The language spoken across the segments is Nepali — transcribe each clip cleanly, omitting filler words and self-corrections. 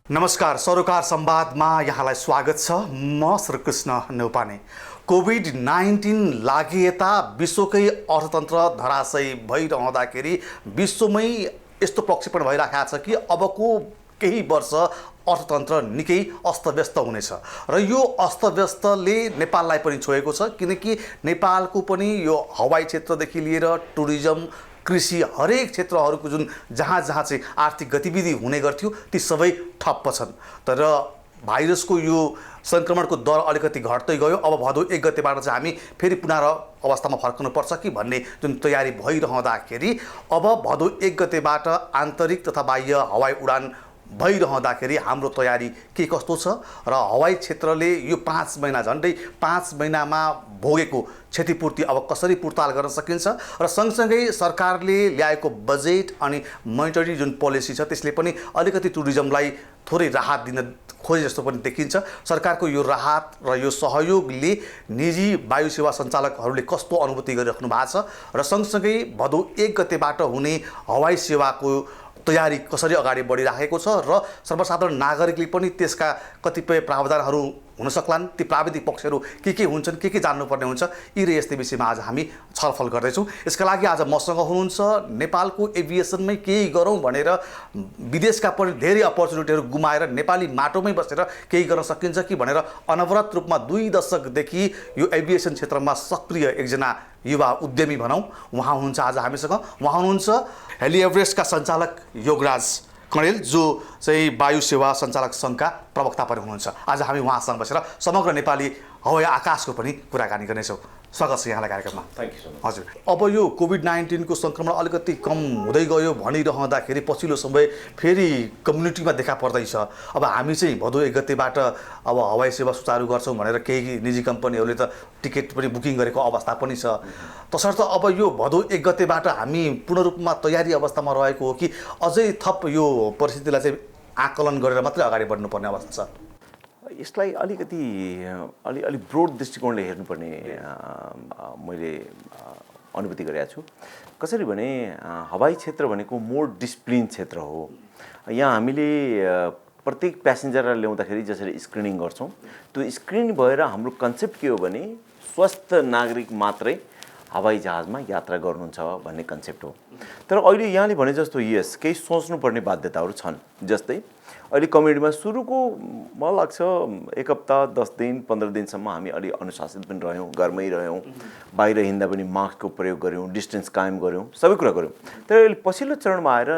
नमस्कार, सरोकार संवादमा यहाँलाई स्वागत छ। म श्रीकृष्ण न्यौपाने। कोभिड-19 लागि यता विश्वकै अर्थतन्त्र धराशयी भइरहँदाखेरि विश्वमै यस्तो प्रक्षेपण भइरहेको छ कि अबको केही वर्ष अर्थतन्त्र निकै अस्तव्यस्त हुनेछ र यो अस्तव्यस्तले नेपाललाई पनि छोएको छ, किनकि नेपालको पनि यो हवाई क्षेत्रदेखि लिएर टुरिज्म, कृषि, हरेक क्षेत्रहरूको जुन जहाँ चाहिँ आर्थिक गतिविधि हुने गर्थ्यो ती सबै ठप्प छन्। तर भाइरसको यो सङ्क्रमणको दर अलिकति घट्दै गयो। अब भदौ 1 गतेबाट चाहिँ हामी फेरि पुनः अवस्थामा फर्कनुपर्छ कि भन्ने जुन तयारी भइरहँदाखेरि अब भदौ 1 गतेबाट आन्तरिक तथा बाह्य हवाई उडान भइरहँदाखेरि हाम्रो तयारी के कस्तो छ र हवाई क्षेत्रले यो 5 महिना झन्डै 5 महिनामा भोगेको क्षतिपूर्ति अब कसरी पूर्ताल गर्न सकिन्छ र सँगसँगै सरकारले ल्याएको बजेट अनि मोनिटरी जुन पोलिसी छ त्यसले पनि अलिकति टुरिज्मलाई थोरै राहत दिन खोजे जस्तो पनि देखिन्छ। सरकारको यो राहत र यो सहयोगले निजी वायु सेवा सञ्चालकहरूले कस्तो अनुभूति गरिराख्नु भएको छ र सँगसँगै भदौ 1 गतेबाट हुने हवाई सेवाको तयारी कसरी अगाडि बढिराखेको छ र सर्वसाधारण नागरिकले पनि त्यसका कतिपय प्रावधानहरू हुन सक्लान्, ती प्राविधिक पक्षहरू के हुन्छन्, के जान्नुपर्ने हुन्छ, यी र यस्तै विषयमा आज हामी छलफल गर्दैछौँ। यसका लागि आज मसँग हुनुहुन्छ नेपालको एभिएसनमै केही गरौँ भनेर विदेशका पनि धेरै अपर्च्युनिटीहरू गुमाएर नेपाली माटोमै बसेर केही गर्न सकिन्छ कि भनेर अनवरत रूपमा 2 दशकदेखि यो एभिएसन क्षेत्रमा सक्रिय एकजना युवा उद्यमी भनौँ, उहाँ हुनुहुन्छ आज हामीसँग। उहाँ हुनुहुन्छ हेली एभरेस्टका सञ्चालक योगराज कणेल, जो चाहिँ वायु सेवा सञ्चालक सङ्घका प्रवक्ता पनि हुनुहुन्छ। आज हामी उहाँसँग बसेर समग्र नेपाली हवाई आकाशको पनि कुराकानी गर्नेछौँ। स्वागत छ यहाँलाई कार्यक्रममा। Thank you so much. हजुर, अब यो कोभिड-19 को सङ्क्रमण अलिकति कम हुँदै गयो भनिरहँदाखेरि पछिल्लो समय फेरि कम्युनिटीमा देखा पर्दैछ। अब हामी चाहिँ भदौ 1 गतेबाट अब हवाई सेवा सुचारू गर्छौँ भनेर केही निजी कम्पनीहरूले त टिकट पनि बुकिङ गरेको अवस्था पनि छ। तसर्थ अब यो भदौ 1 गतेबाट हामी पूर्ण रूपमा तयारी अवस्थामा रहेको हो कि अझै थप यो परिस्थितिलाई चाहिँ आकलन गरेर मात्रै अगाडि बढ्नुपर्ने अवस्था छ? यसलाई अलिकति अलि ब्रोड दृष्टिकोणले हेर्नुपर्ने मैले अनुभूति गरेको छु। कसरी भने हवाई क्षेत्र भनेको मोर डिसिप्लिन क्षेत्र हो। यहाँ हामीले प्रत्येक प्यासेन्जरलाई ल्याउँदाखेरि जसरी स्क्रिनिङ गर्छौँ, त्यो स्क्रिन भएर हाम्रो कन्सेप्ट के हो भने स्वस्थ नागरिक मात्रै हवाई जहाजमा यात्रा गर्नुहुन्छ भन्ने कन्सेप्ट हो। तर अहिले यहाँले भने जस्तो यस केही सोच्नुपर्ने बाध्यताहरू छन्। जस्तै अहिले कम्युनिटीमा सुरुको मलाई लाग्छ 1 हप्ता 10 दिन 15 दिनसम्म हामी अलि अनुशासित पनि रह्यौँ, घरमै रह्यौँ, बाहिर हिँड्दा पनि मास्कको प्रयोग गऱ्यौँ, डिस्टेन्स कायम गऱ्यौँ, सबै कुरा गऱ्यौँ। तर अहिले पछिल्लो चरणमा आएर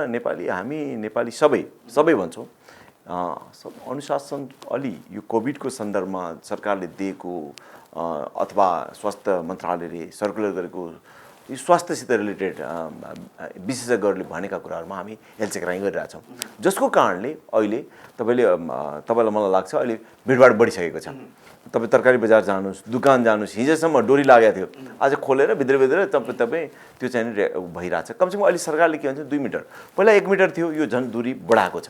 हामी नेपाली सबै भन्छौँ अनुशासन अलि यो कोभिडको सन्दर्भमा सरकारले दिएको अथवा स्वास्थ्य मन्त्रालयले सर्कुलर गरेको यो स्वास्थ्यसित रिलेटेड विशेषज्ञहरूले भनेका कुराहरूमा हामी हेलचेक्राइ गरिरहेछौँ, जसको कारणले अहिले तपाईँलाई मलाई लाग्छ अहिले भिडभाड बढिसकेको छ। तपाईँ तरकारी बजार जानुहोस्, दुकान जानुहोस्, हिजोसम्म डोरी लागेको थियो, आज खोलेर भित्र तपाईँ त्यो चाहिँ भइरहेछ। कमसेकम अहिले सरकारले के भन्छ 2 मिटर, पहिला 1 मिटर थियो, यो झन् दूरी बढाएको छ।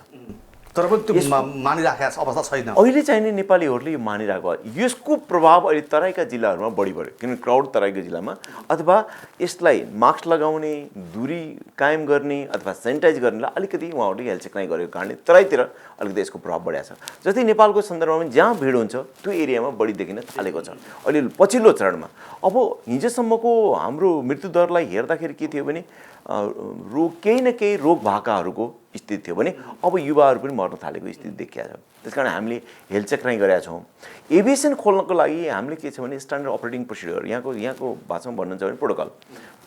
तर पनि त्यो मानिराखेको अवस्था छैन। अहिले चाहिँ नि नेपालीहरूले यो मानिरहेको, यसको प्रभाव अहिले तराईका जिल्लाहरूमा बढी बढ्यो, किनभने क्राउड तराईको जिल्लामा, अथवा यसलाई मास्क लगाउने, दूरी कायम गर्ने अथवा सेनिटाइज गर्नेलाई अलिकति उहाँहरूले हेलचेक्राइ गरेको कारणले तराईतिर अलिकति यसको प्रभाव बढाएको छ। जस्तै नेपालको सन्दर्भमा जहाँ भिड हुन्छ त्यो एरियामा बढी देखिन थालेको छ अहिले पछिल्लो चरणमा। अब हिजोसम्मको हाम्रो मृत्युदरलाई हेर्दाखेरि के थियो भने केही न केही रोग भाकाहरूको स्थिति थियो भने अब युवाहरू पनि मर्न थालेको स्थिति देखिया छ। त्यसकारण हामीले हेलचेक्राइ गरेका छौँ। एभिएसन खोल्नको लागि हामीले के छ भने स्ट्यान्डर्ड अपरेटिङ प्रोसिड्युर, यहाँको भाषामा भन्नुहुन्छ भने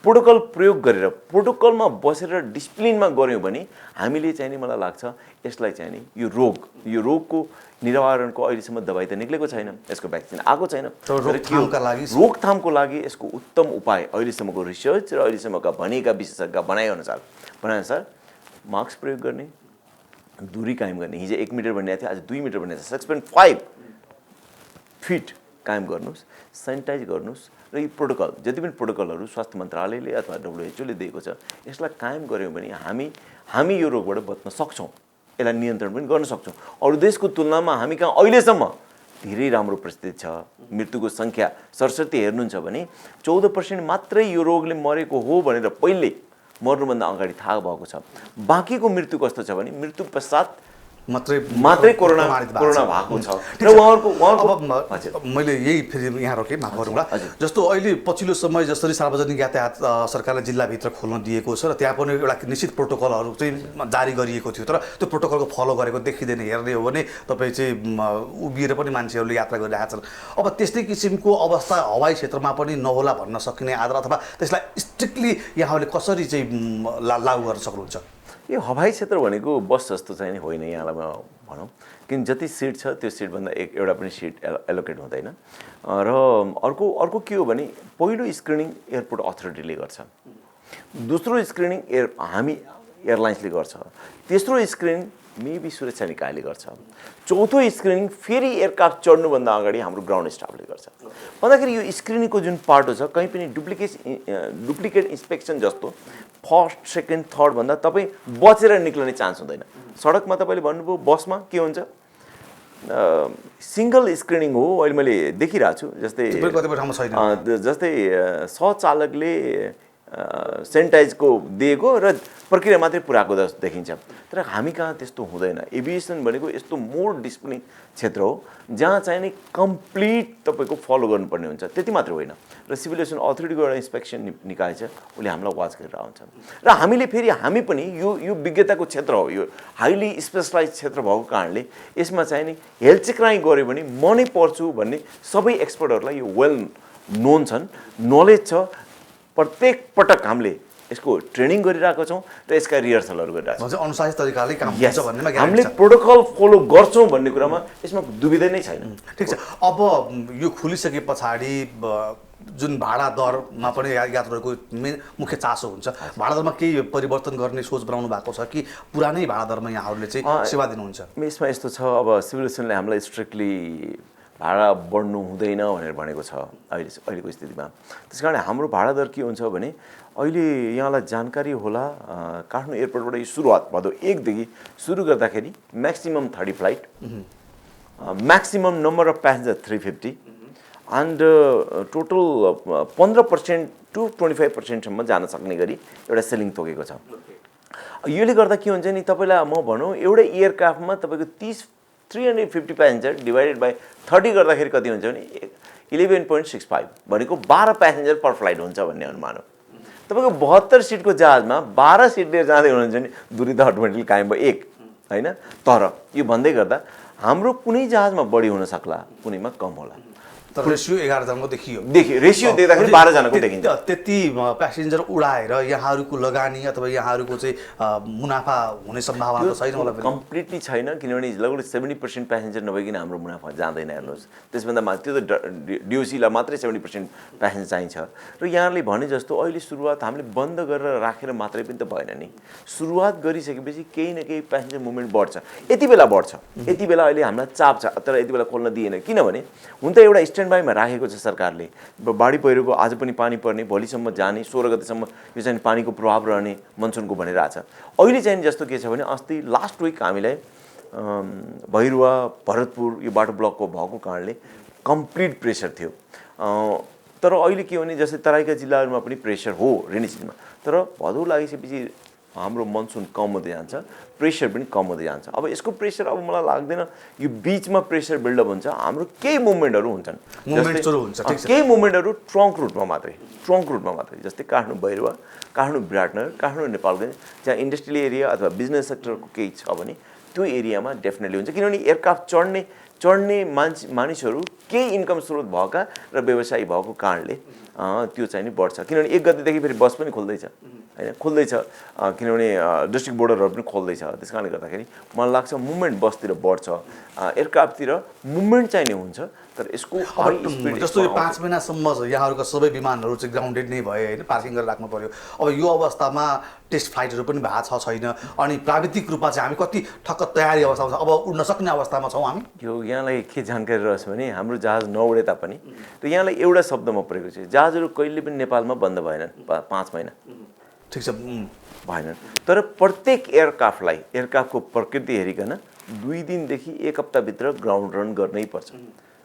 प्रोटोकल प्रयोग गरेर प्रोटोकलमा बसेर डिसिप्लिनमा गऱ्यौँ भने हामीले चाहिँ नि मलाई लाग्छ यसलाई चाहिँ नि यो रोगको निवारणको अहिलेसम्म दबाई त निक्लेको छैन, यसको भ्याक्सिन आएको छैन। रोकथामको लागि यसको उत्तम उपाय अहिलेसम्मको रिसर्च र अहिलेसम्मका भनेका विशेषज्ञ भनाइअनुसार मास्क प्रयोग गर्ने, दूरी कायम गर्ने, हिजो 1 मिटर भन्ने थियो, आज 2 मिटर भन्ने छ, 6.5 फिट कायम गर्नुहोस्, सेनिटाइज गर्नुहोस् र यो प्रोटोकल जति पनि प्रोटोकलहरू स्वास्थ्य मन्त्रालयले अथवा WHO ले दिएको छ यसलाई कायम गऱ्यौँ भने हामी यो रोगबाट बच्न सक्छौँ, यसलाई नियन्त्रण पनि गर्न सक्छौँ। अरू देशको तुलनामा हामी कहाँ अहिलेसम्म धेरै राम्रो परिस्थिति छ। मृत्युको सङ्ख्या सरस्वती हेर्नुहुन्छ भने 14% मात्रै यो रोगले मरेको हो भनेर पहिले मर्नुभन्दा अगाडि थाहा भएको छ। बाँकीको मृत्यु कस्तो छ भने मृत्यु पश्चात मात्रै कोरोना भएको छ र अब मैले यही फेरि यहाँ रोकेँ, माफ गरौँला। जस्तो अहिले पछिल्लो समय जसरी सार्वजनिक यातायात सरकारले जिल्लाभित्र खोल्न दिएको छ र त्यहाँ पनि एउटा निश्चित प्रोटोकलहरू चाहिँ जारी गरिएको थियो, तर त्यो प्रोटोकलको फलो गरेको देखिँदैन। हेर्ने हो भने तपाईँ चाहिँ उभिएर पनि मान्छेहरूले यात्रा गरिरहेका छन्। अब त्यस्तै किसिमको अवस्था हवाई क्षेत्रमा पनि नहोला भन्न सकिने आधार, अथवा त्यसलाई स्ट्रिक्टली यहाँहरूले कसरी चाहिँ लागू गर्न सक्नुहुन्छ? यो हवाई क्षेत्र भनेको बस जस्तो चाहिँ होइन यहाँलाई म भनौँ, किन जति सिट छ त्यो सिटभन्दा एउटा पनि सिट एलोकेट हुँदैन। र अर्को के हो भने पहिलो स्क्रिनिङ एयरपोर्ट अथोरिटीले गर्छ, दोस्रो स्क्रिनिङ हामी एयरलाइन्सले गर्छ, तेस्रो स्क्रिनिङ मेबी सुरक्षा निकायले गर्छ, चौथो स्क्रिनिङ फेरि एयरक्राफ्ट चढ्नुभन्दा अगाडि हाम्रो ग्राउन्ड स्टाफले गर्छ। भन्दाखेरि यो स्क्रिनिङको जुन पार्टो छ कहीँ पनि डुप्लिकेट इन्सपेक्सन जस्तो फर्स्ट सेकेन्ड थर्ड भन्दा तपाईँ बचेर निक्लने चान्स हुँदैन। सडकमा तपाईँले भन्नुभयो, बसमा के हुन्छ सिङ्गल स्क्रिनिङ हो। अहिले मैले देखिरहेको छु, जस्तै सहचालकले सेनिटाइजको दिएको र प्रक्रिया मात्रै पुऱ्याएको जस्तो देखिन्छ, तर हामी कहाँ त्यस्तो हुँदैन। एभिएसन भनेको यस्तो मोर डिसिप्लिन क्षेत्र हो जहाँ चाहिँ नि कम्प्लिट तपाईँको फलो गर्नुपर्ने हुन्छ, त्यति मात्र होइन। र सिभिल एभिएसन अथोरिटीको एउटा इन्सपेक्सन निकाय छ, उसले हामीलाई वाच गरेर आउँछ। र हामी पनि यो विज्ञताको क्षेत्र हो, यो हाइली स्पेसलाइज क्षेत्र भएको कारणले यसमा चाहिँ नि हेलचेक्राइ गऱ्यो भने म नै पर्छु भन्ने सबै एक्सपर्टहरूलाई यो वेल नोन छन्, नलेज छ। प्रत्येक पटक हामीले यसको ट्रेनिङ गरिरहेको छौँ र यसका रिहर्सलहरू गरिरहेको छौँ। अनुशासित तरिकाले काम हुन्छ भन्नेमा हामीले प्रोटोकल फलो गर्छौँ भन्ने कुरामा यसमा दुविधा नै छैन। ठिक छ। अब यो खुलिसके पछाडि जुन भाडा दरमा पनि यात्रुहरूको मुख्य चासो हुन्छ, भाडा दरमा केही परिवर्तन गर्ने सोच बनाउनु भएको छ कि पुरानै भाडा दरमा यहाँहरूले चाहिँ सेवा दिनुहुन्छ? यसमा यस्तो छ, अब सिभिल एभिएसनले हामीलाई स्ट्रिक्टली भाडा बढ्नु हुँदैन भनेर भनेको छ अहिलेको स्थितिमा। त्यस कारण हाम्रो भाडा दर के हुन्छ भने अहिले यहाँलाई जानकारी होला, काठमाडौँ एयरपोर्टबाट यो सुरुवात भदौ 1 देखि सुरु गर्दाखेरि maximum 30 flight, maximum number of passenger 350 and total 15% to 25% जान सक्ने गरी एउटा सेलिङ तोकेको छ। यसले गर्दा के हुन्छ नि, तपाईँलाई म भनौँ एउटै एयरक्राफ्टमा तपाईँको 350 प्यासेन्जर डिभाइडेड बाई 30 गर्दाखेरि कति हुन्छ भने 11.65 भनेको 12 प्यासेन्जर पर फ्लाइट हुन्छ भन्ने अनुमान हो। तपाईँको 72 सिटको जहाजमा 12 सिट लिएर जाँदै हुनुहुन्छ भने दूरी त अटोमेटिकली कायम भयो 1 होइन। तर यो भन्दै गर्दा हाम्रो कुनै जहाजमा बढी हुन सक्ला, कुनैमा कम होला। तर रेसियो 11 जनाको देखियो, रेसियो देख्दाखेरि 12 जनाको देखिन्छ। त्यति प्यासेन्जर उडाएर यहाँहरूको लगानी अथवा यहाँहरूको चाहिँ मुनाफा हुने सम्भावना त छैन होला? कम्प्लिटली छैन, किनभने लगभग 70% प्यासेन्जर नभइकन हाम्रो मुनाफा जाँदैन। हेर्नुहोस्, त्यसभन्दा माथि त्यो त डिओसीलाई मात्रै 70% प्यासेन्जर चाहिन्छ। र यहाँले भने जस्तो अहिले सुरुवात हामीले बन्द गरेर राखेर मात्रै पनि त भएन नि, सुरुवात गरिसकेपछि केही न केही प्यासेन्जर मुभमेन्ट बढ्छ। यति बेला बढ्छ, यति बेला अहिले हामीलाई चाप छ, तर यति बेला खोल्न दिएन। किनभने हुन त एउटा स्ट्यान्डबाईमा राखेको छ सरकारले, बाढी पहिरोको आज पनि पानी पर्ने, भोलिसम्म जाने, 16 गतेसम्म यो चाहिँ पानीको प्रभाव रहने मनसुनको भनिरहेछ। अहिले चाहिँ जस्तो के छ भने अस्ति लास्ट विक हामीलाई भैरुवा भरतपुर यो बाटो ब्लकको भएको कारणले कम्प्लिट प्रेसर थियो। तर अहिले के भने जस्तै तराईका जिल्लाहरूमा पनि प्रेसर हो रेनी सिजनमा, तर भदौ लागिसकेपछि हाम्रो मनसुन कम हुँदै जान्छ, प्रेसर पनि कम हुँदै जान्छ। अब यसको प्रेसर अब मलाई लाग्दैन यो बिचमा प्रेसर बिल्डअप हुन्छ, हाम्रो केही मुभमेन्टहरू हुन्छन्, केही मुभमेन्टहरू ट्रङ्क रुटमा मात्रै, जस्तै काठमाडौँ भैरुवा, काठमाडौँ विराटनगर, काठमाडौँ नेपालगञ्ज, जहाँ इन्डस्ट्रियल एरिया अथवा बिजनेस सेक्टरको केही छ भने त्यो एरियामा डेफिनेटली हुन्छ। किनभने एयरक्राफ्ट चढ्ने मानिसहरू केही इन्कम स्रोत भएका र व्यवसायी भएको कारणले त्यो चाहिँ नि बढ्छ। किनभने 1 गतेदेखि फेरि बस पनि खोल्दैछ होइन, किनभने डिस्ट्रिक्ट बोर्डरहरू पनि खोल्दैछ। त्यस कारणले गर्दाखेरि मलाई लाग्छ मुभमेन्ट बसतिर बढ्छ, एयरक्राफ्टतिर मुभमेन्ट चाहिँ नै हुन्छ। तर यसको जस्तो यो 5 महिनासम्म यहाँहरूका सबै विमानहरू चाहिँ ग्राउन्डेड नै भए होइन, पार्किङ गरेर राख्नु पर्यो। अब यो अवस्थामा टेस्ट फ्लाइटहरू पनि भएको छ छैन, अनि प्राविधिक रूपमा चाहिँ हामी कति ठक्क तयारी अवस्थामा छ, अब उड्न सक्ने अवस्थामा छौँ हामी? यो यहाँलाई के जानकारी रहोस् भने हाम्रो जहाज नउडे तापनि र यहाँलाई एउटा शब्दमा परेको छ, जहाजहरू कहिले पनि नेपालमा बन्द भएनन् 5 महिना, ठिक छ भएनन्। तर प्रत्येक एयरक्राफ्टको प्रकृति हेरिकन 2 दिनदेखि 1 हप्ताभित्र ग्राउन्ड रन गर्नै पर्छ।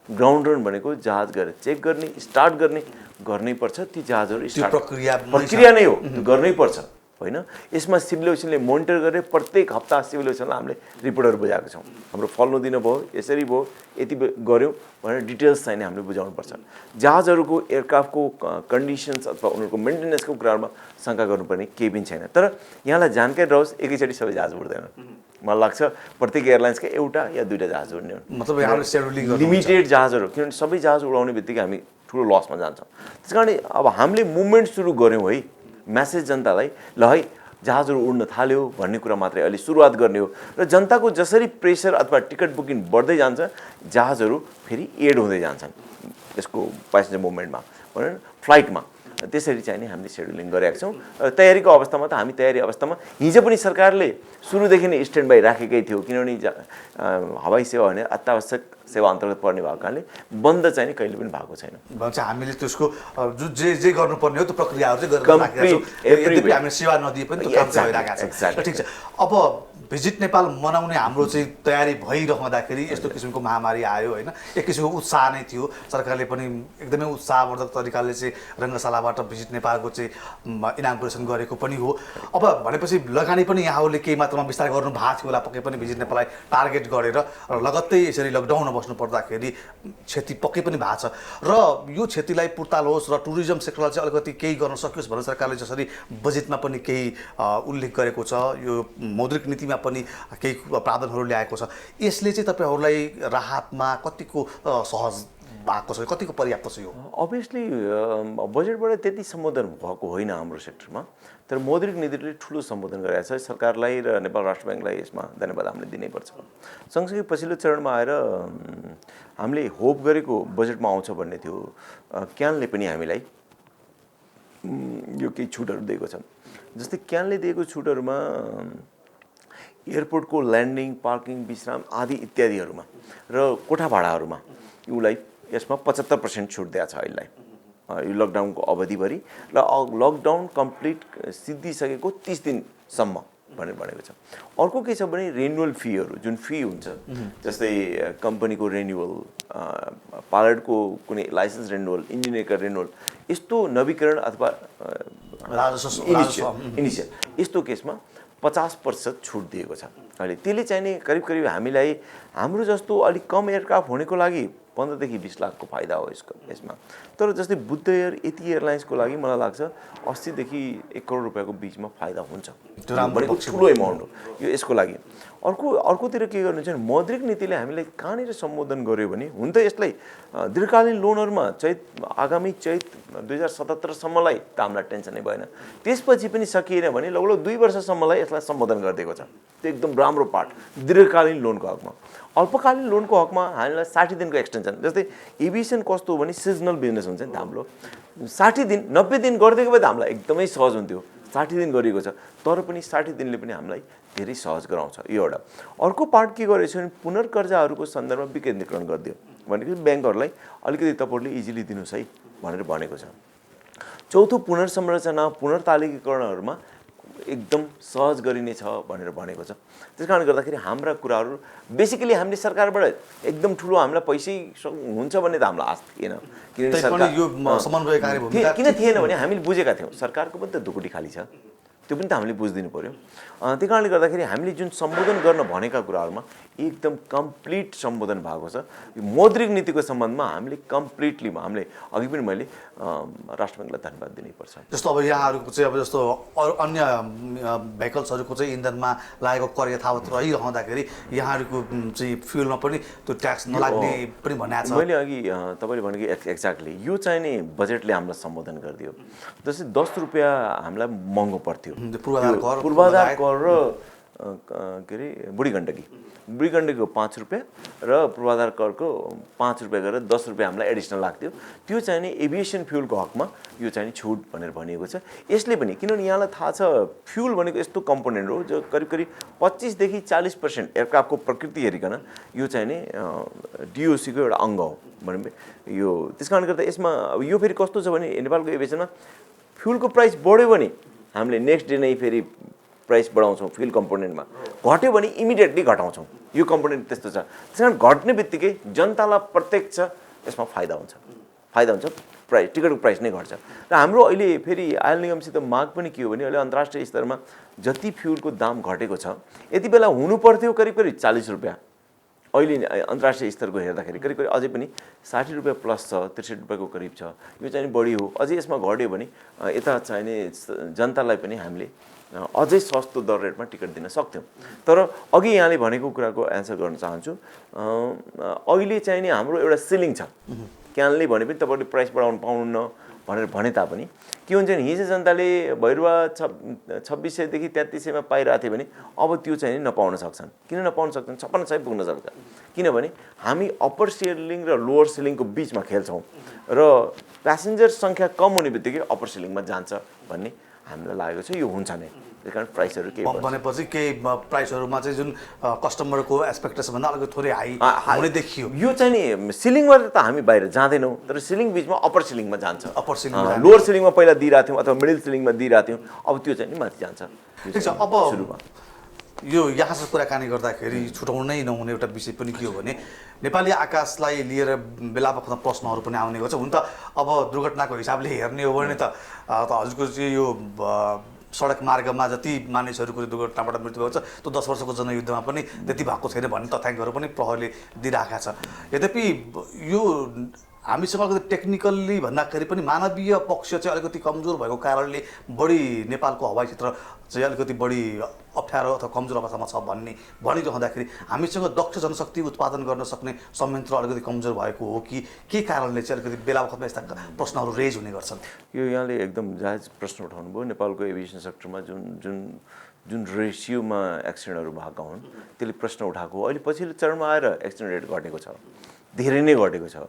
ग्राउन्ड रन भनेको जहाज गएर चेक गर्ने, स्टार्ट गर्ने गर्नै पर्छ। ती जहाजहरू प्रक्रिया नै हो, त्यो गर्नै पर्छ। होइन। यसमा सिभिल एभिएसनले मोनिटर गरेर प्रत्येक हप्ता सिभिल एभिएसनलाई हामीले रिपोर्टहरू बुझाएको छौँ। हाम्रो फल्नु दिनु भयो, यसरी भयो, यति गऱ्यौँ भनेर डिटेल्स चाहिँ हामीले बुझाउनुपर्छ। जहाजहरूको एयरक्राफ्टको कन्डिसन्स अथवा उनीहरूको मेन्टेनेन्सको कुरामा शङ्का गर्नुपर्ने केही पनि छैन। तर यहाँलाई जानकारी रहोस्, एकैचोटि सबै जहाज उड्दैन। मलाई लाग्छ प्रत्येक एयरलाइन्सका एउटा या दुईवटा जहाज उड्ने हो, मतलब यहाँले सेड्युलिङ लिमिटेड जहाजहरू, किनभने सबै जहाज उडाउने बित्तिकै हामी ठुलो लसमा जान्छौँ। त्यस कारण अब हामीले मुभमेन्ट सुरु गऱ्यौँ है, म्यासेज जनतालाई ल है जहाजहरू उड्न थाल्यो भन्ने कुरा मात्रै अहिले सुरुवात गर्ने हो। र जनताको जसरी प्रेसर अथवा टिकट बुकिङ बढ्दै जान्छ, जहाजहरू फेरि एड हुँदै जान्छन् यसको प्यासेन्जर मुभमेन्टमा भनेर फ्लाइटमा। त्यसरी चाहिँ नि हामीले सेड्युलिङ गरेका छौँ। तयारीको अवस्थामा त हामी तयारी अवस्थामा हिजो पनि सरकारले सुरुदेखि नै स्ट्यान्ड बाई राखेकै थियो, किनभने हवाई सेवा भने अत्यावश्यक सेवा अन्तर्गत पर्ने भएको कारणले बन्द चाहिँ नि कहिले पनि भएको छैन। भन्छ हामीले त्यसको जे गर्नुपर्ने हो त्यो प्रक्रियाहरू चाहिँ गरेर राखेका छौँ। यद्यपि हामीले सेवा नदिए पनि त्यो काम चाहिँ भइरहेको छ। ठिक छ, अब भिजिट नेपाल मनाउने हाम्रो चाहिँ तयारी भइरहँदाखेरि यस्तो किसिमको महामारी आयो होइन। एक किसिमको उत्साह नै थियो, सरकारले पनि एकदमै उत्साहवर्धक तरिकाले चाहिँ रङ्गशालाबाट भिजिट नेपालको चाहिँ इनागुरेसन गरेको पनि हो। अब भनेपछि लगानी पनि यहाँहरूले केही मात्रामा विस्तार गर्नु भएको थियो होला, पक्कै पनि भिजिट नेपाललाई टार्गेट गरेर र लगत्तै यसरी लकडाउनमा बस्नु पर्दाखेरि क्षति पक्कै पनि भएको छ। र यो क्षतिलाई पुर्ताल होस् र टुरिज्म सेक्टरलाई चाहिँ अलिकति केही गर्न सकियोस् भनेर सरकारले जसरी बजेटमा पनि केही उल्लेख गरेको छ, यो मौद्रिक नीतिमा पनि केही प्रावधानहरू ल्याएको छ, यसले चाहिँ तपाईँहरूलाई राहतमा कतिको सहज भएको छ, कतिको पर्याप्त छ? यो अभियसली बजेटबाट त्यति सम्बोधन भएको होइन हाम्रो सेक्टरमा, तर मौद्रिक नीतिले ठुलो सम्बोधन गरेको छ। सरकारलाई र नेपाल राष्ट्र ब्याङ्कलाई यसमा धन्यवाद हामीले दिनैपर्छ। सँगसँगै पछिल्लो चरणमा आएर हामीले होप गरेको बजेटमा आउँछ भन्ने थियो, क्यानले पनि हामीलाई यो केही छुटहरू दिएको छ। जस्तै क्यानले दिएको छुटहरूमा एयरपोर्टको ल्यान्डिङ, पार्किङ, विश्राम आदि इत्यादिहरूमा र कोठा भाडाहरूमा यसलाई यसमा 75% छुट दिएको छ अहिलेलाई यो लकडाउनको अवधिभरि, र लकडाउन कम्प्लिट सिद्धिसकेको 30 दिनसम्म भनेर भनेको छ। अर्को के छ भने रिन्युअल फीहरू, जुन फी हुन्छ जस्तै कम्पनीको रिन्युअल, पायलटको कुनै लाइसेन्स रिन्युअल, इन्जिनियरको रिन्युअल, यस्तो नवीकरण अथवा इनिसियल यस्तो केसमा 50% छुट दिएको छ अहिले। त्यसले चाहिँ नि करिब करिब हामीलाई हाम्रो जस्तो अलिक कम एयरक्राफ्ट हुनेको लागि 15 देखि 20 लाखको फाइदा हो यसमा। तर जस्तै बुद्ध एयर यति एयरलाइन्सको लागि मलाई लाग्छ 80 देखि 1 करोड रुपियाँको बिचमा फाइदा हुन्छ, भनेको ठुलो एमाउन्ट हो यो यसको लागि। अर्कोतिर के गर्नु छ भने मौद्रिक नीतिले हामीलाई कहाँनिर सम्बोधन गर्यो भने, हुन त यसलाई दीर्घकालीन लोनहरूमा आगामी चैत 2077सम्मलाई त हामीलाई टेन्सनै भएन, त्यसपछि पनि सकिएन भने लगभग 2 वर्षसम्मलाई यसलाई सम्बोधन गरिदिएको छ। त्यो एकदम राम्रो पार्ट दीर्घकालीन लोनको हकमा। अल्पकालीन लोनको हकमा हामीलाई 60 दिनको एक्सटेन्सन, जस्तै एभिएसन कस्तो हो भने सिजनल बिजनेस हुन्छ नि त हाम्रो, 60 दिन 90 दिन गरिदिएको भए त हामीलाई एकदमै सहज हुन्थ्यो। 60 दिन गरिएको छ, तर पनि 60 दिनले पनि हामीलाई धेरै सहज गराउँछ यो एउटा। अर्को पार्ट के गरेको छ भने पुनर्कर्जाहरूको सन्दर्भमा विकेन्द्रीकरण गरिदियो, भनेको ब्याङ्कहरूलाई अलिकति तपाईँहरूले इजिली दिनुहोस् है भनेर भनेको छ। चौथो पुनर्संरचना, पुनर्तालिकीकरणहरूमा एकदम सहज गरिनेछ भनेर भनेको छ। त्यस कारणले गर्दाखेरि हाम्रा कुराहरू बेसिकली हामीले सरकारबाट एकदम ठुलो हामीलाई पैसै हुन्छ भन्ने त हामीलाई आश थिएन, किन थिएन भने हामीले बुझेका थियौँ सरकारको पनि त ढुकुटी खाली छ, त्यो पनि त हामीले बुझिदिनु पऱ्यो। त्यही कारणले गर्दाखेरि हामीले जुन सम्बोधन गर्न भनेका कुराहरूमा एकदम कम्प्लिट सम्बोधन भएको छ। मौद्रिक नीतिको सम्बन्धमा हामीले कम्प्लिटली हामीले अघि पनि मैले राष्ट्र ब्याङ्कलाई धन्यवाद दिनैपर्छ। जस्तो अब यहाँहरूको चाहिँ अब जस्तो अन्य भेहिकल्सहरूको चाहिँ इन्धनमा लागेको कर यथावत रहिरहँदाखेरि यहाँहरूको चाहिँ फ्युलमा पनि त्यो ट्याक्स नलाग्ने पनि भनेको छ। मैले अघि तपाईँले भनेको एक्ज्याक्टली यो चाहिँ नि बजेटले हामीलाई सम्बोधन गरिदियो। जस्तै 10 रुपियाँ हामीलाई महँगो पर्थ्यो पूर्वाधार कर र के अरे बुढी गण्डकीको 5 रुपियाँ र पूर्वाधार करको 5 रुपियाँ गरेर 10 रुपियाँ हामीलाई एडिसनल लाग्थ्यो। त्यो चाहिँ नि एभिएसन फ्युलको हकमा यो चाहिँ छुट भनेर भनिएको छ। यसले पनि किनभने यहाँलाई थाहा छ फ्युल भनेको यस्तो कम्पोनेन्ट हो जो करिब करिब 25 देखि 40% एयरक्राफ्टको प्रकृति हेरिकन यो चाहिँ नि डिओसीको एउटा अङ्ग हो भने यो। त्यस कारणले गर्दा यसमा यो फेरि कस्तो छ भने नेपालको एभिएसनमा फ्युलको प्राइस बढ्यो भने हामीले नेक्स्ट डे नै फेरि प्राइस बढाउँछौँ, फ्युल कम्पोनेन्टमा घट्यो भने इमिडिएटली घटाउँछौँ, यो कम्पोनेन्ट त्यस्तो छ। त्यस कारण घट्ने बित्तिकै जनतालाई प्रत्यक्ष यसमा फाइदा हुन्छ। टिकटको प्राइस नै घट्छ। र हाम्रो अहिले फेरि आयल निगमसित माग पनि के हो भने अहिले अन्तर्राष्ट्रिय स्तरमा जति फ्युलको दाम घटेको छ यति बेला हुनुपर्थ्यो करिब करिब 40 रुपियाँ, अहिले अन्तर्राष्ट्रिय स्तरको हेर्दाखेरि करिब करिब अझै पनि 60 रुपियाँ प्लस छ, 63 रुपियाँको करिब छ। यो चाहिँ बढी हो। अझै यसमा घट्यो भने यता चाहिने जनतालाई पनि हामीले अझै सस्तो दर रेटमा टिकट दिन सक्थ्यौँ। तर अघि यहाँले भनेको कुराको एन्सर गर्न चाहन्छु। अहिले चाहिँ नि हाम्रो एउटा सिलिङ छ। क्यानले भने पनि तपाईँले प्राइस बढाउनु पाउनुहुन्न भनेर भने तापनि के हुन्छ नि हिजो जनताले भैरुवा 2600 देखि 3300 पाइरहेको थियो भने अब त्यो चाहिँ नपाउन सक्छन्। किन नपाउन सक्छन्? 5600 पुग्न सक्छ। किनभने हामी अप्पर सिलिङ र लोअर सिलिङको बिचमा खेल्छौँ र प्यासेन्जर सङ्ख्या कम हुने बित्तिकै अप्पर सिलिङमा जान्छ भन्ने हामीलाई लागेको छ। यो हुन्छ नै, त्यही कारण प्राइसहरू केही भनेपछि केही प्राइसहरूमा चाहिँ जुन कस्टमरको एक्सपेक्टेसनभन्दा अलिकति थोरै हाई हुने देखियो। यो चाहिँ नि सिलिङबाट त हामी बाहिर जाँदैनौँ, तर सिलिङ बिचमा अप्पर सिलिङमा जान्छ। अप्पर सिलिङमा लोअर सिलिङमा पहिला दिइरहेको थियौँ अथवा मिडल सिलिङमा दिइरहेको थियौँ, अब त्यो चाहिँ नि माथि जान्छ। ठिक छ। अब यो यहाँसँग कुराकानी गर्दाखेरि छुटाउनै नहुने एउटा विषय पनि के हो भने नेपाली आकाशलाई लिएर बेला बखतमा प्रश्नहरू पनि आउने गर्छ। हुन त अब दुर्घटनाको हिसाबले हेर्ने हो भने त हजुरको चाहिँ यो सडक मार्गमा जति मानिसहरूको दुर्घटनाबाट मृत्यु भएको छ त्यो 10 वर्षको जनयुद्धमा पनि त्यति भएको छैन भन्ने तथ्याङ्कहरू पनि प्रहरीले दिइरहेका छ। यद्यपि यो हामीसँग अलिकति टेक्निकल्ली भन्दाखेरि पनि मानवीय पक्ष चाहिँ अलिकति कमजोर भएको कारणले बढी नेपालको हवाई क्षेत्र चाहिँ अलिकति बढी अप्ठ्यारो अथवा कमजोर अवस्थामा छ भन्ने भनिरहँदाखेरि हामीसँग दक्ष जनशक्ति उत्पादन गर्न सक्ने संयन्त्र अलिकति कमजोर भएको हो कि के कारणले चाहिँ अलिकति बेला बखतमा यस्ता प्रश्नहरू रेज हुने गर्छन्? यो यहाँले एकदम जायज प्रश्न उठाउनु भयो। नेपालको एभिएसन सेक्टरमा जुन रेसियोमा एक्सिडेन्टहरू भएका हुन् त्यसले प्रश्न उठाएको हो। अहिले पछिल्लो चरणमा आएर एक्सिडेन्ट रेट घटेको छ, धेरै नै घटेको छ।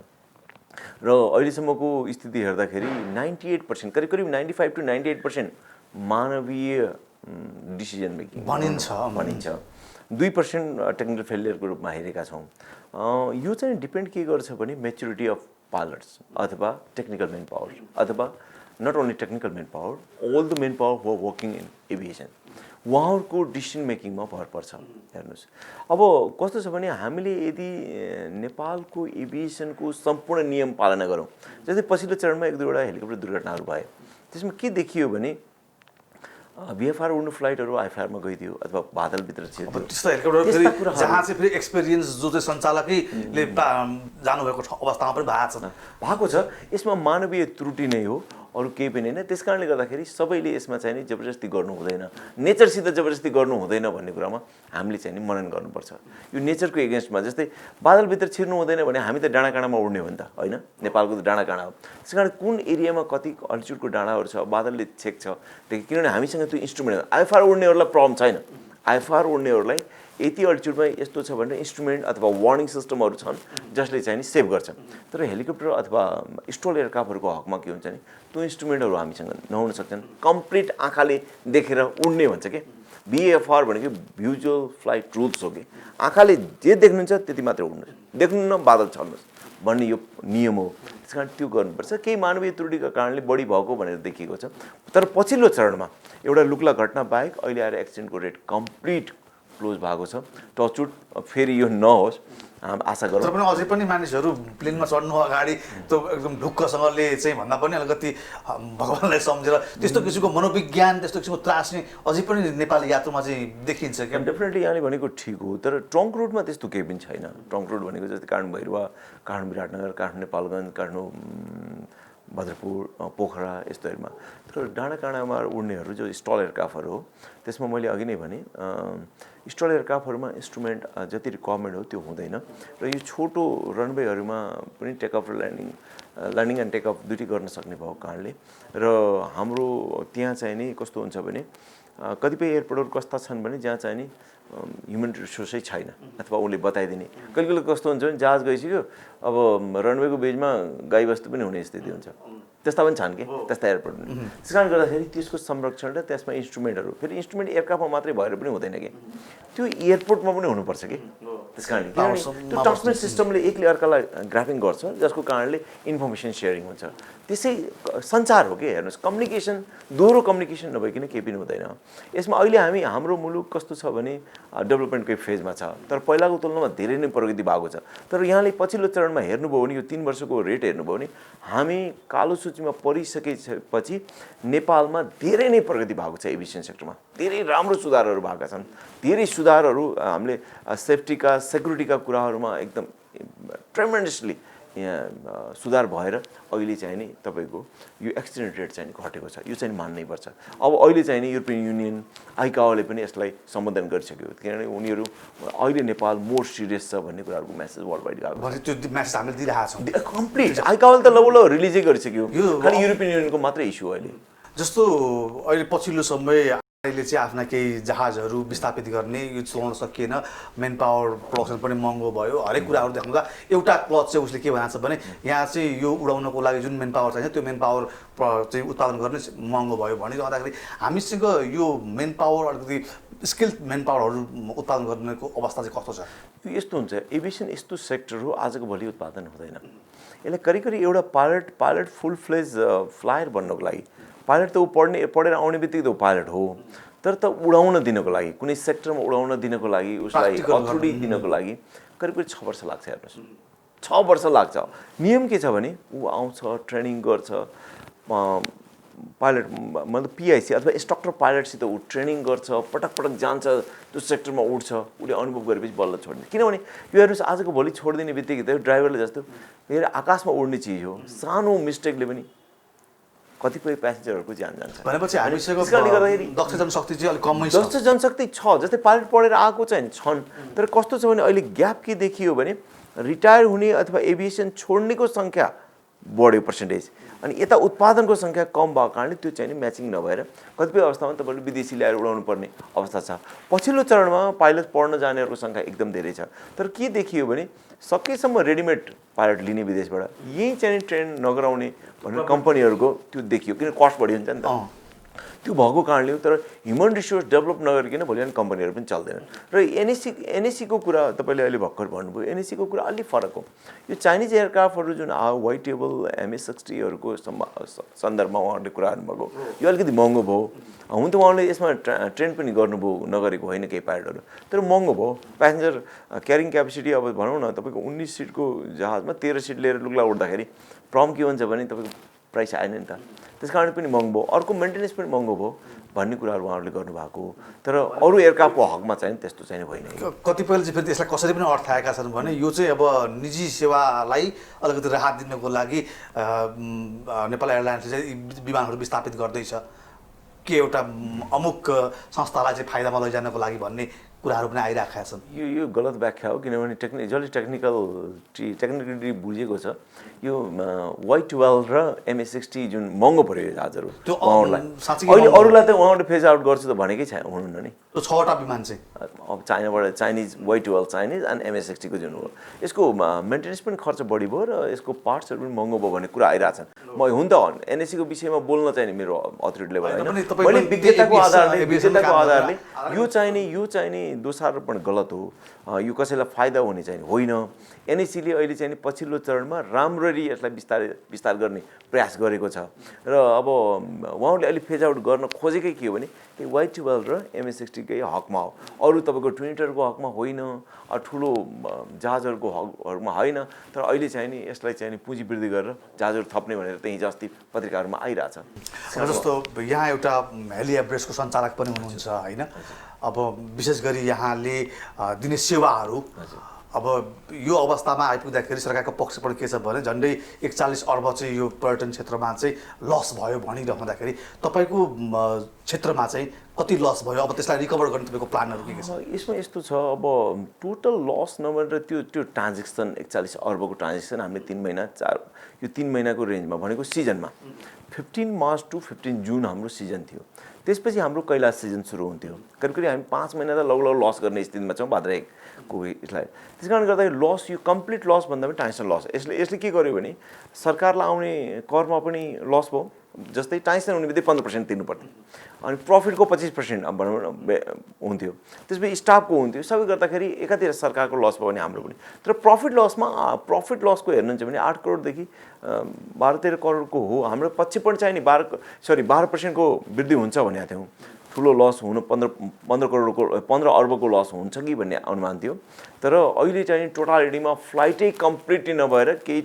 र अहिलेसम्मको स्थिति हेर्दाखेरि 98% करिब करिब 95 to 98% मानवीय डिसिजन मेकिङ भनिन्छ। 2% टेक्निकल फेलियरको रूपमा हेरेका छौँ। यो चाहिँ डिपेन्ड के गर्छ भने मेच्युरिटी अफ पाइलट्स अथवा टेक्निकल मेन पावर अथवा not only technical manpower, all the manpower who are working in aviation, उहाँहरूको डिसिसन मेकिङमा भर पर्छ। हेर्नुहोस् अब कस्तो छ भने हामीले यदि नेपालको एभिएसनको सम्पूर्ण नियम पालना गरौँ, जस्तै पछिल्लो चरणमा 1-2वटा हेलिकप्टर दुर्घटनाहरू भए, त्यसमा के देखियो भने VFR उड्नु फ्लाइटहरू आइएफआरमा गइदियो अथवा बादलभित्र छिर्यो। त्यस्तो हेलिकप्टर जहाँ चाहिँ फेरि एक्सपिरियन्स जो चाहिँ सञ्चालकैले जानुभएको अवस्थामा पनि भएको छ। यसमा मानवीय त्रुटि नै हो, अरू केही पनि होइन। त्यस कारणले गर्दाखेरि सबैले यसमा चाहिँ नि जबरजस्ती गर्नु हुँदैन, नेचरसित जबरजस्ती गर्नु हुँदैन भन्ने कुरामा हामीले चाहिँ नि मनन गर्नुपर्छ। यो नेचरको एगेन्स्टमा, जस्तै बादलभित्र छिर्नु हुँदैन भने हामी त डाँडाकाँडामा उड्ने हो नि त, होइन? नेपालको त डाँडाकाँडा हो। त्यस कारण कुन एरियामा कति अल्टिट्युडको डाँडाहरू छ, बादलले छेक्छ, किनभने हामीसँग त्यो इन्स्ट्रुमेन्ट, आइएफआर उड्नेहरूलाई प्रब्लम छैन। आइएफआर उड्नेहरूलाई यति अल्टिट्युडमा यस्तो छ भनेर इन्स्ट्रुमेन्ट अथवा वार्निङ सिस्टमहरू छन् जसले चाहिँ नि सेभ गर्छ। तर हेलिकप्टर अथवा स्टल एयरक्राफ्टहरूको हकमा के हुन्छ नि त्यो इन्स्ट्रुमेन्टहरू हामीसँग नहुन सक्छन्। कम्प्लिट आँखाले देखेर उड्ने भन्छ कि VFR भनेको भिजुअल फ्लाइट रुल्स हो कि आँखाले जे देख्नुहुन्छ त्यति मात्रै उड्नुहोस्, देख्नुहुन्न बादल छल्नुहोस् भन्ने यो नियम हो। त्यस कारण त्यो गर्नुपर्छ। केही मानवीय त्रुटिका कारणले बढी भएको भनेर देखिएको छ। तर पछिल्लो चरणमा एउटा लुक्ला घटना बाहेक अहिले आएर एक्सिडेन्टको रेट कम्प्लिट क्लोज भएको छ। टचवुड फेरि यो नहोस् आशा गरौँ। तर पनि अझै पनि मानिसहरू प्लेनमा चढ्नु अगाडि त्यो एकदम ढुक्कसँगले चाहिँ भन्दा पनि अलिकति भगवान्लाई सम्झेर त्यस्तो किसिमको मनोविज्ञान, त्यस्तो किसिमको त्रास नै अझै पनि नेपाली यात्रुमा चाहिँ देखिन्छ क्या। डेफिनेटली यहाँले भनेको ठिक हो, तर ट्रङ्क रोडमा त्यस्तो केही पनि छैन। ट्रङ्क रोड भनेको जस्तै काठमाडौँ भैरवा, काठमाडौँ विराटनगर, काठमाडौँ नेपालगञ्ज, काठमाडौँ भद्रपुर, पोखरा यस्तोहरूमा। तर डाँडाकाँडामा उड्नेहरू जो स्टल एयरक्राफ्टहरू हो त्यसमा मैले अघि नै भने स्टल एयरक्राफ्टहरूमा इन्स्ट्रुमेन्ट जति रिक्वायरमेन्ट हो त्यो हुँदैन। र यो छोटो रनवेहरूमा पनि टेकअफ र ल्यान्डिङ एन्ड टेकअफ दुइटै गर्न सक्ने भएको कारणले र हाम्रो त्यहाँ चाहिँ नि कस्तो हुन्छ भने कतिपय एयरपोर्टहरू कस्ता छन् भने जहाँ चाहिँ नि ह्युमन रिसोर्सै छैन अथवा उसले बताइदिने। कहिले कहिले कस्तो हुन्छ भने जहाज गइसक्यो, अब रनवेको बिचमा गाईबस्तु पनि हुने स्थिति हुन्छ। त्यस्ता पनि छन् कि त्यस्ता एयरपोर्ट पनि। त्यस कारणले गर्दाखेरि त्यसको संरक्षण र त्यसमा इन्स्ट्रुमेन्टहरू, फेरि इन्स्ट्रुमेन्ट एयरक्राफ्टमा मात्रै भएर पनि हुँदैन कि त्यो एयरपोर्टमा पनि हुनुपर्छ कि। त्यस कारणले त्यो ट्रान्समिट सिस्टमले एकले अर्कालाई ग्राफिङ गर्छ जसको कारणले इन्फर्मेसन सेयरिङ हुन्छ। त्यसै सञ्चार हो कि हेर्नुहोस्, कम्युनिकेसन दोहोरो कम्युनिकेसन नभइकन केही पनि हुँदैन। यसमा अहिले हाम्रो मुलुक कस्तो छ भने डेभलपमेन्टकै फेजमा छ, तर पहिलाको तुलनामा धेरै नै प्रगति भएको छ। तर यहाँले पछिल्लो चरणमा हेर्नुभयो भने यो 3 वर्षको रेट हेर्नुभयो भने हामी कालो सूचीमा परिसकेपछि नेपालमा धेरै नै प्रगति भएको छ। एभिएसन सेक्टरमा धेरै राम्रो सुधारहरू भएका छन्। धेरै सुधारहरू हामीले सेफ्टीका सेक्युरिटीका कुराहरूमा एकदम ट्रेमेन्डसली यहाँ सुधार भएर अहिले चाहिँ नि तपाईँको यो एक्सिडेन्ट रेट चाहिँ घटेको छ। यो चाहिँ मान्नै पर्छ। अब अहिले चाहिँ नि युरोपियन युनियन आइकाओले पनि यसलाई सम्बोधन गरिसक्यो, किनभने उनीहरू अहिले नेपाल मोर सिरियस छ भन्ने कुराहरूको मेसेज वर्ल्डवाइड गएको छ। त्यो मेसेज हामीले दिइरहेको छौँ कम्प्लिट। आइकाओले त लगभग रिलिजै गरिसक्यो, खालि युरोपियन युनियनको मात्रै इस्यु अहिले। जस्तो अहिले पछिल्लो समय अहिले चाहिँ आफ्ना केही जहाजहरू विस्थापित गर्ने, यो चलाउन सकिएन, मेन पावर प्रोडक्सन पनि महँगो भयो, हरेक कुराहरू देखाउँदा एउटा क्लज चाहिँ उसले के भनेको छ भने यहाँ चाहिँ यो उडाउनको लागि जुन मेन पावर चाहिन्छ त्यो मेन पावर चाहिँ उत्पादन गर्ने महँगो भयो भनिरहँदाखेरि हामीसँग यो मेन पावर अलिकति स्किल मेन पावरहरू उत्पादन गर्नेको अवस्था चाहिँ कस्तो छ? यो यस्तो हुन्छ, एभिएसन यस्तो सेक्टर हो आजको भोलि उत्पादन हुँदैन। यसलाई करिब एउटा पाइलट फुल फ्लेज फ्लायर बन्नको लागि पाइलट त ऊ पढेर आउने बित्तिकै त ऊ पाइलट हो, तर त उडाउन दिनको लागि कुनै सेक्टरमा उडाउन दिनको लागि उसलाई अथोरिटी दिनको लागि करिब 6 वर्ष लाग्छ। हेर्नुहोस् 6 वर्ष लाग्छ। नियम के छ भने ऊ आउँछ, ट्रेनिङ गर्छ, पाइलट मतलब पिआइसी अथवा इन्स्ट्रक्टर पाइलटसित ऊ ट्रेनिङ गर्छ, पटक पटक जान्छ, त्यो सेक्टरमा उड्छ, उसले अनुभव गरेपछि बल्ल छोड्ने। किनभने यो हेर्नुहोस् आजको भोलि छोडिदिने बित्तिकै त ड्राइभरले जस्तो मेरो आकाशमा उड्ने चिज हो, सानो मिस्टेकले पनि कतिपय प्यासेन्जरहरूको ज्यान जान्छ। भनेपछि हामीसँग दक्ष जनशक्ति चाहिँ अलिक कमै छ। दक्ष जनशक्ति छ, जस्तै पाइलट पढेर आएको चाहिँ छन्, तर कस्तो छ भने अहिले ग्याप के देखियो भने रिटायर हुने अथवा एभिएसन छोड्नेको सङ्ख्या बढ्यो पर्सेन्टेज, अनि यता उत्पादनको सङ्ख्या कम भएको कारणले त्यो चाहिँ नि म्याचिङ नभएर कतिपय अवस्थामा तपाईँले विदेशी ल्याएर उडाउनु पर्ने अवस्था छ। पछिल्लो चरणमा पाइलट पढ्न जानेहरूको सङ्ख्या एकदम धेरै छ, तर के देखियो भने सकेसम्म रेडिमेड पाइलट लिने विदेशबाट, यही चाहिँ ट्रेन नगराउने भनेर कम्पनीहरूको त्यो देखियो, किन कस्ट बढी हुन्छ नि त। त्यो भएको कारणले, तर ह्युमन रिसोर्स डेभलप नगरिकन भोलि कम्पनीहरू पनि चल्दैनन्। र एनएसीको कुरा तपाईँले अहिले भर्खर भन्नुभयो, एनएसीको कुरा अलिक फरक हो। यो चाइनिज एयरक्राफ्टहरू जुन वाइट टेबल MS-60हरूको सन्दर्भमा उहाँहरूले कुरा गर्नुभएको, यो अलिकति महँगो भयो। हुन त उहाँले यसमा ट्रेन पनि गर्नुभयो, नगरेको होइन केही पाइलटहरू, तर महँगो भयो। प्यासेन्जर क्यारिङ क्यापेसिटी अब भनौँ न तपाईँको 19 सिटको जहाजमा 13 सिट लिएर लुग्ला उड्दाखेरि प्रब्लम के हुन्छ भने तपाईँको प्राइस आएन नि त, त्यस कारण पनि महँगो भयो। अर्को मेन्टेनेन्स पनि महँगो भयो भन्ने कुराहरू उहाँहरूले गर्नुभएको, तर अरू एयरक्राफ्टको हकमा चाहिँ त्यस्तो चाहिँ होइन। कतिपयले चाहिँ फेरि त्यसलाई कसरी पनि अर्थाएका छन् भने यो चाहिँ अब निजी सेवालाई अलिकति राहत दिनको लागि नेपाल एयरलाइन्सले चाहिँ विमानहरू विस्थापित गर्दैछ, के एउटा अमुक संस्थालाई चाहिँ फाइदामा लैजानको लागि भन्ने कुराहरू पनि आइरहेका छन्। यो गलत व्याख्या हो, किनभने जसले टेक्निकली बुझेको छ यो Y12 र MS-60 जुन महँगो पऱ्यो यो जहाजहरू त्यो अहिले अरूलाई त उहाँहरूले फेज आउट गर्छु त भनेकै छैन, हुनुहुन्न नि। त्यो 6वटा विमान चाहिँ अब चाइनाबाट चाइनिज Y12 चाइनिज अनि MS-60 को जुन हो, यसको मेन्टेनेन्स पनि खर्च बढी भयो र यसको पार्ट्सहरू पनि महँगो भयो भन्ने कुरा आइरहेछन्। म हुन त एनएसीको विषयमा बोल्न चाहिँ मेरो अथोरिटी लेभल होइन, मैले विज्ञताको आधारले यो चाहिँ नि दोषारोपण गलत हो, यो कसैलाई फाइदा हुने चाहिँ होइन। एनएसीले अहिले चाहिँ पछिल्लो चरणमा राम्ररी यसलाई विस्तार गर्ने प्रयास गरेको छ, र अब उहाँहरूले अहिले फेज आउट गर्न खोजेकै के हो भने Y12 र MS-60कै हकमा हो, अरू तपाईँको ट्विनटरको हकमा होइन, ठुलो जहाजहरूको हकहरूमा होइन। तर अहिले चाहिँ नि यसलाई चाहिँ नि पुँजी वृद्धि गरेर जहाजहरू थप्ने भनेर त हिजो अस्ति पत्रिकाहरूमा आइरहेछ। जस्तो यहाँ एउटा हेली एभरेस्टको सञ्चालक पनि हुनुहुन्छ होइन, अब विशेष गरी यहाँले दिने सेवाहरू अब यो अवस्थामा आइपुग्दाखेरि सरकारको पक्षबाट के छ भने झन्डै 41 अर्ब चाहिँ यो पर्यटन क्षेत्रमा चाहिँ लस भयो भनिरहँदाखेरि तपाईँको क्षेत्रमा चाहिँ कति लस भयो, अब त्यसलाई रिकभर गर्ने तपाईँको प्लानहरू के छ? यसमा यस्तो छ, अब टोटल लस नभएर त्यो ट्रान्जेक्सन 41 अर्बको ट्रान्जेक्सन हामीले 3 महिना यो 3 महिनाको रेन्जमा भनेको सिजनमा 15 मार्च टु 15 जुन हाम्रो सिजन थियो। त्यसपछि हाम्रो कैलाश सिजन सुरु हुन्थ्यो। करिब हामी 5 महिना त लगभग लस गर्ने स्थितिमा छौँ भाद्र 1 को यसलाई। त्यस कारणले गर्दाखेरि लस, यो कम्प्लिट लस भन्दा पनि ट्रान्जेक्सन लस। यसले के गर्यो भने सरकारलाई आउने करमा पनि लस भयो, जस्तै टाइसन हुने बित्तिकै 15% तिर्नु पर्थ्यो अनि प्रफिटको 25% अब भनौँ न हुन्थ्यो त्यसपछि स्टाफको हुन्थ्यो सबै गर्दाखेरि एकातिर सरकारको लस भयो भने हाम्रो पनि तर प्रफिट लसको हेर्नुहुन्छ भने 8 करोडदेखि 12-13 करोडको हो हाम्रो पछि पनि चाहिँ नि 12% को वृद्धि हुन्छ भनेको थियौँ ठुलो लस हुनु 15 अर्बको लस हुन्छ कि भन्ने अनुमान थियो तर अहिले चाहिँ टोटालिटीमा फ्लाइटै कम्प्लिटली नभएर केही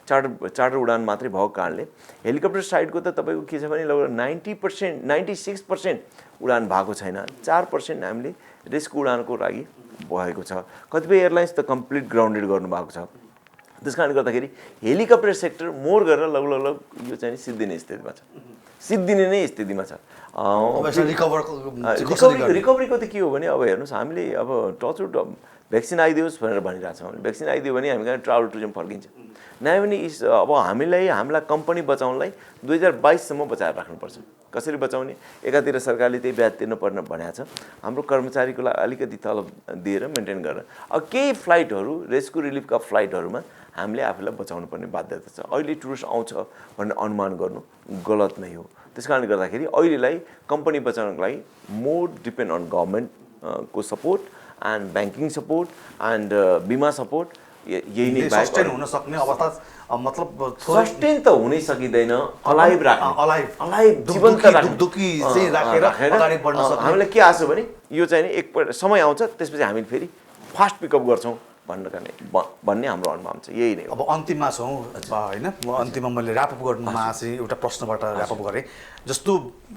चार्टर उडान मात्रै भएको कारणले हेलिकप्टर साइडको त तपाईँको के छ भने लगभग 96% उडान भएको छैन 4% हामीले रिस्क उडानको लागि भएको छ कतिपय एयरलाइन्स त कम्प्लिट ग्राउन्डेड गर्नुभएको छ त्यस कारणले गर्दाखेरि हेलिकप्टर सेक्टर मोर गरेर लगभग यो चाहिँ सिद्धिने स्थितिमा छ रिकभरीको त के हो भने अब हेर्नुहोस् हामीले अब टचवुड भ्याक्सिन आइदियोस् भनेर भनिरहेको छौँ भ्याक्सिन आइदियो भने हामी कहाँ ट्राभल टुरिज्म फर्किन्छ नआयो भने अब हामीलाई कम्पनी बचाउनलाई 2022सम्म बचाएर राख्नुपर्छ कसरी बचाउने एकातिर सरकारले त्यही ब्याज तिर्नु पर्ने भनेको छ हाम्रो कर्मचारीको लागि अलिकति तलब दिएर मेन्टेन गरेर अब केही फ्लाइटहरू रेस्क्यु रिलिफका फ्लाइटहरूमा हामीले आफूलाई बचाउनु पर्ने बाध्यता छ अहिले टुरिस्ट आउँछ भन्ने अनुमान गर्नु गलत नै हो त्यस कारणले गर्दाखेरि अहिलेलाई कम्पनी बचाउनको लागि मोर डिपेन्ड अन गभर्मेन्ट को support and banking support and बिमा सपोर्ट यही नै सस्टेन हुन सक्ने अवस्था मतलब सस्टेन त हुनै सकिँदैन अलाइभ राख्ने जीवन्त राखेर अगाडि बढ्न सक्ने हामीलाई के आशा भने यो चाहिँ नि एकपल्ट समय आउँछ त्यसपछि हामी फेरि फास्ट पिकअप गर्छौँ भन्ने हाम्रो अनुमान छ यही नै अब अन्तिममा छौँ होइन म अन्तिममा मैले ऱ्यापअप गर्नुमा चाहिँ एउटा प्रश्नबाट ऱ्यापअप गरेँ जस्तो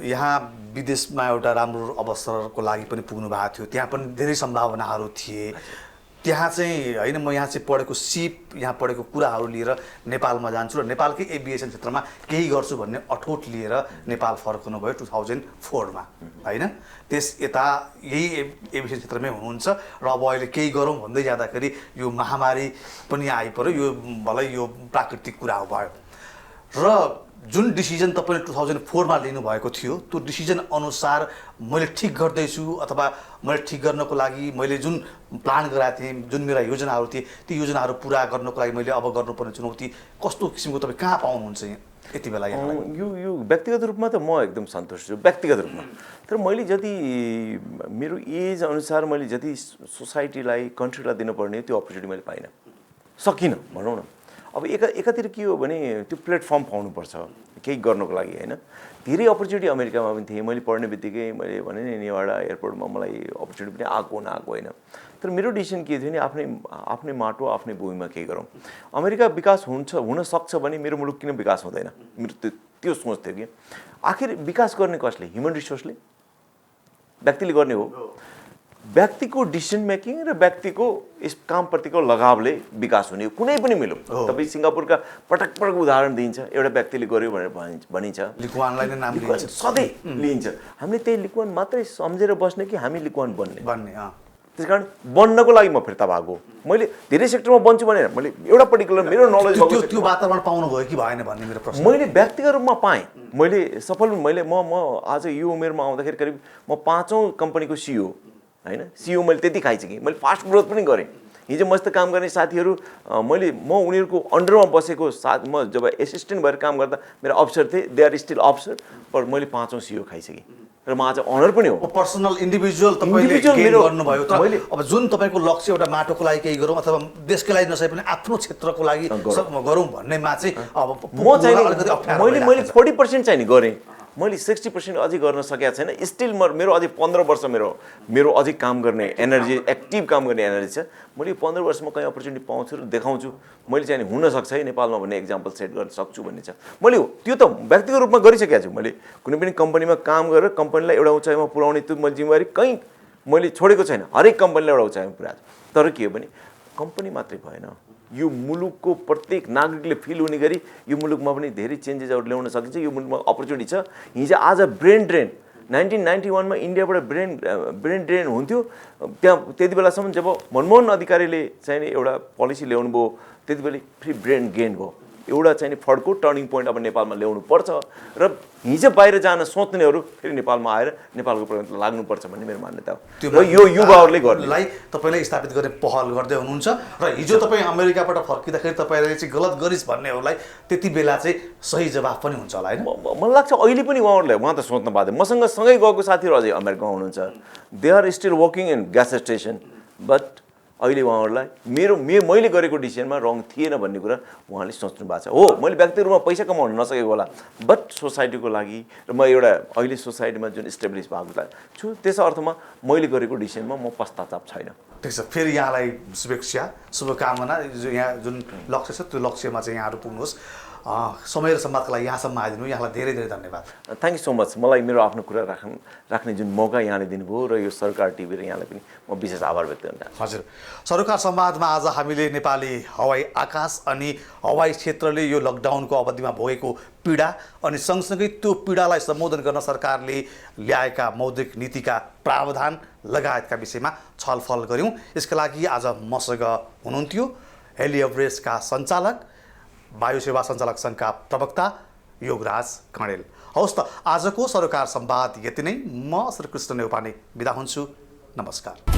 यहाँ विदेशमा एउटा राम्रो अवसरको लागि पनि पुग्नु भएको थियो त्यहाँ पनि धेरै सम्भावनाहरू थिए त्यहाँ चाहिँ होइन म यहाँ चाहिँ पढेको सिप यहाँ पढेको कुराहरू लिएर नेपालमा जान्छु र नेपालकै एभिएसन क्षेत्रमा केही गर्छु भन्ने अठोट लिएर नेपाल फर्कनु भयो 2004मा होइन त्यस यता यही एभिएसन क्षेत्रमै हुनुहुन्छ र अब अहिले केही गरौँ भन्दै जाँदाखेरि यो महामारी पनि आइपर्यो यो भलै यो प्राकृतिक कुरा भयो र जुन डिसिजन तपाईँले 2004मा लिनुभएको थियो त्यो डिसिजन अनुसार मैले ठिक गर्दैछु अथवा मैले ठिक गर्नको लागि मैले जुन प्लान गराएको थिएँ जुन मेरा योजनाहरू थिए ती योजनाहरू पुरा गर्नको लागि मैले अब गर्नुपर्ने चुनौती कस्तो किसिमको तपाईँ कहाँ पाउनुहुन्छ यति बेला यो व्यक्तिगत रूपमा त म एकदम सन्तुष्ट छु व्यक्तिगत रूपमा तर मैले जति मेरो एज अनुसार मैले जति सोसाइटीलाई कन्ट्रीलाई दिनुपर्ने त्यो अपर्च्युनिटी मैले पाइनँ सकिनँ भनौँ न अब एकातिर के हो भने त्यो प्लेटफर्म पाउनुपर्छ केही गर्नको लागि होइन धेरै अपर्च्युनिटी अमेरिकामा पनि थिएँ मैले पढ्ने बित्तिकै मैले भने नि नेवाडा एयरपोर्टमा मलाई अपर्च्युनिटी पनि आएको होइन तर मेरो डिसिसन के थियो भने आफ्नै माटो आफ्नै भूमिमा केही गरौँ अमेरिका विकास हुन सक्छ भने मेरो मुलुक किन विकास हुँदैन मेरो त्यो सोच थियो कि आखिर विकास गर्ने कसले ह्युमन रिसोर्सले व्यक्तिले गर्ने हो व्यक्तिको डिसिसन मेकिङ र व्यक्तिको यस कामप्रतिको लगावले विकास हुने कुनै पनि मिलो तपाईँ सिङ्गापुरका पटक उदाहरण दिइन्छ एउटा व्यक्तिले गर्यो भनेर भनिन्छ लिक्वानलाई नै नाम लिइन्छ सधैँ लिइन्छ हामीले त्यही लिक्वान मात्रै सम्झेर बस्ने कि हामी लिक्वान बन्ने त्यस कारण बन्नको लागि म फिर्ता भएको मैले धेरै सेक्टरमा बन्छु भनेर मैले एउटा पर्टिकुलर मेरो नलेज त्यो वातावरण पाउनु भयो कि भएन भन्ने मेरो प्रश्न मैले व्यक्तिगत रूपमा पाएँ मैले सफल म आज यो उमेरमा आउँदाखेरि करिब म 5औं कम्पनीको सिइओ होइन सिइओ मैले त्यति खाइसकेँ मैले फास्ट ग्रोथ पनि गरेँ हिजो मस्त काम गर्ने साथीहरू म उनीहरूको अन्डरमा बसेको साथ म जब एसिस्टेन्ट भएर काम गर्दा मेरो अफिसर थिए दे आर स्टिल अफिसर पर मैले 5औं सिइओ खाइसकेँ र म आज अनर पनि हो पर्सनल इन्डिभिजुअल तपाईँले गेन गर्नुभयो तर अब जुन तपाईँको लक्ष्य एउटा माटोको लागि केही गरौँ अथवा देशको लागि नसके पनि आफ्नो क्षेत्रको लागि गरौँ भन्नेमा चाहिँ अब म चाहिँ मैले 40% चाहिँ नि गरेँ मैले 60% अझै गर्न सकेको छैन स्टिल मेरो अझै 15 वर्ष मेरो अझै काम गर्ने एनर्जी एक्टिभ काम गर्ने एनर्जी छ मैले 15 वर्षमा कहीँ अपर्च्युनिटी पाउँछु र देखाउँछु मैले चाहिँ हुनसक्छ है नेपालमा भन्ने एक्जाम्पल सेट गर्न सक्छु भन्ने छ मैले त्यो त व्यक्तिगत रूपमा गरिसकेको छु मैले कुनै पनि कम्पनीमा काम गरेर कम्पनीलाई एउटा उचाइमा पुर्याउने त्यो मैले जिम्मेवारी कहीँ मैले छोडेको छैन हरेक कम्पनीलाई एउटा उचाइमा पुर्याएको तर के हो भने कम्पनी मात्रै भएन यो मुलुकको प्रत्येक नागरिकले फिल हुने गरी यो मुलुकमा पनि धेरै चेन्जेसहरू ल्याउन सकिन्छ यो मुलुकमा अपर्च्युनिटी छ हिजो आज ब्रेन ड्रेन 1991मा इन्डियाबाट ब्रेन ड्रेन हुन्थ्यो त्यहाँ त्यति बेलासम्म जब मनमोहन अधिकारीले चाहिँ एउटा पोलिसी ल्याउनु भयो त्यति बेला फ्री ब्रेन गेन भयो एउटा चाहिँ नि फड्को टर्निङ पोइन्ट अब नेपालमा ल्याउनु पर्छ र हिजो बाहिर जान सोच्नेहरू फेरि नेपालमा आएर नेपालको प्रगतिमा लाग्नुपर्छ भन्ने मेरो मान्यता हो र यो युवाहरूले गर्ने तपाईँले स्थापित गर्ने पहल गर्दै हुनुहुन्छ र हिजो तपाईँ अमेरिकाबाट फर्किँदाखेरि तपाईँले चाहिँ गलत गरिस् भन्नेहरूलाई त्यति बेला चाहिँ सही जवाफ पनि हुन्छ होला होइन मलाई लाग्छ अहिले पनि उहाँ त सोच्न बाध्य मसँग सँगै गएको साथीहरू अझै अमेरिकामा हुनुहुन्छ they are still working in gas station but अहिले उहाँहरूलाई मैले गरेको डिसिजनमा रङ थिएन भन्ने कुरा उहाँले सोच्नु भएको छ हो मैले व्यक्तिगत रूपमा पैसा कमाउन नसकेको होला बट सोसाइटीको लागि र म एउटा अहिले सोसाइटीमा जुन इस्टाब्लिस भएको छु त्यस अर्थमा मैले गरेको डिसिजनमा म पश्चाताप छैन ठिक छ फेरि यहाँलाई शुभेच्छा शुभकामना यहाँ जुन लक्ष्य छ त्यो लक्ष्यमा चाहिँ यहाँहरू पुग्नुहोस् समय र सम्वादको लागि यहाँसम्म आइदिनु यहाँलाई धेरै धेरै धन्यवाद थ्याङ्क यू सो मच मलाई मेरो आफ्नो कुरा राख्ने जुन मौका यहाँले दिनुभयो र यो सरकार टिभी र यहाँलाई पनि म विशेष आभार व्यक्त गर्न चाहन्छु हजुर सरोकार संवादमा आज हामीले नेपाली हवाई आकाश अनि हवाई क्षेत्रले यो लकडाउनको अवधिमा भोगेको पीडा अनि सँगसँगै त्यो पीडालाई सम्बोधन गर्न सरकारले ल्याएका मौद्रिक नीतिका प्रावधान लगायतका विषयमा छलफल गऱ्यौँ यसका लागि आज मसँग हुनुहुन्थ्यो हेली एभरेस्टका सञ्चालक वायु सेवा सञ्चालक सङ्घका प्रवक्ता योगराज कणेल हवस् त आजको सरोकार संवाद यति नै म श्रीकृष्ण नेउपाने बिदा हुन्छु नमस्कार